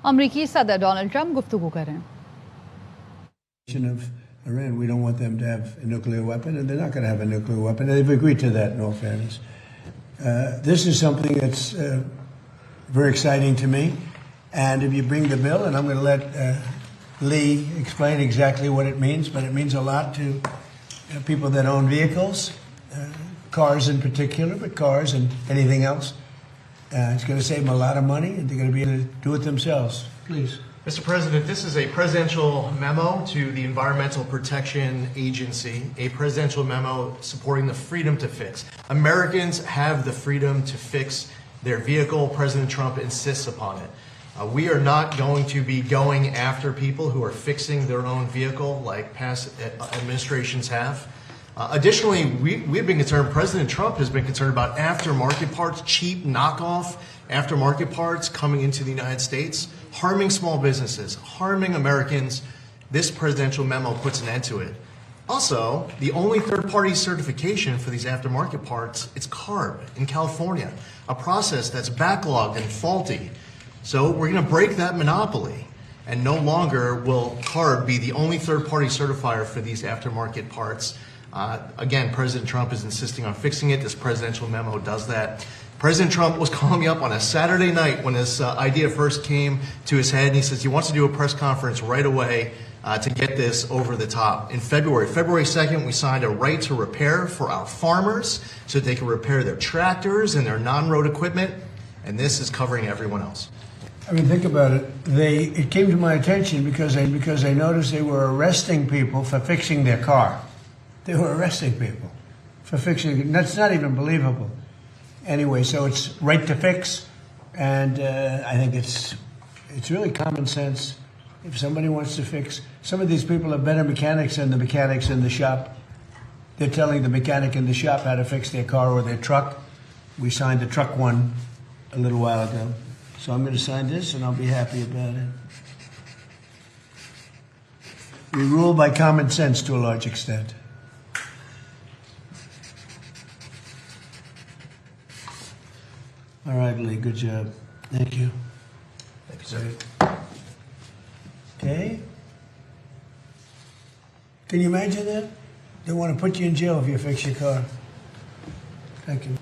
अमरीकी सदर Donald Trump गुफ्तगू करें। Of Iran, we don't want them to have a nuclear weapon, and they're not going to have a nuclear weapon. They've agreed to that, in all fairness. This is something that's very exciting to me. And if you bring the bill, and I'm going to let Lee explain exactly what it means, but it means a lot to people that own vehicles, cars in particular, but cars and anything else. It's going to save them a lot of money, and they're going to be able to do it themselves. Please. Mr. President, this is a presidential memo to the Environmental Protection Agency, a presidential memo supporting the freedom to fix. Americans have the freedom to fix their vehicle. President Trump insists upon it. We are not going to be going after people who are fixing their own vehicle like past administrations have. Additionally, we've been concerned, President Trump has been concerned about aftermarket parts, cheap knockoff aftermarket parts coming into the United States, harming small businesses, harming Americans. This presidential memo puts an end to it. Also, the only third-party certification for these aftermarket parts is CARB in California, a process that's backlogged and faulty. So we're going to break that monopoly, and no longer will CARB be the only third-party certifier for these aftermarket parts. Again, President Trump is insisting on fixing it. This presidential memo does that. President Trump was calling me up on a Saturday night when this idea first came to his head, and he says he wants to do a press conference right away to get this over the top. In February 2nd, we signed a right to repair for our farmers so that they can repair their tractors and their non-road equipment, and this is covering everyone else. I mean, think about it. It came to my attention because I noticed they were arresting people for fixing their car. They were arresting people for fixing it. That's not even believable. Anyway, so it's right to fix, and I think it's really common sense. If somebody wants to fix, some of these people are better mechanics than the mechanics in the shop. They're telling the mechanic in the shop how to fix their car or their truck. We signed the truck one a little while ago. So I'm going to sign this, and I'll be happy about it. We rule by common sense to a large extent. All right, Lee, good job. Thank you. Thank you, sir. Okay. Can you imagine that? They want to put you in jail if you fix your car. Thank you.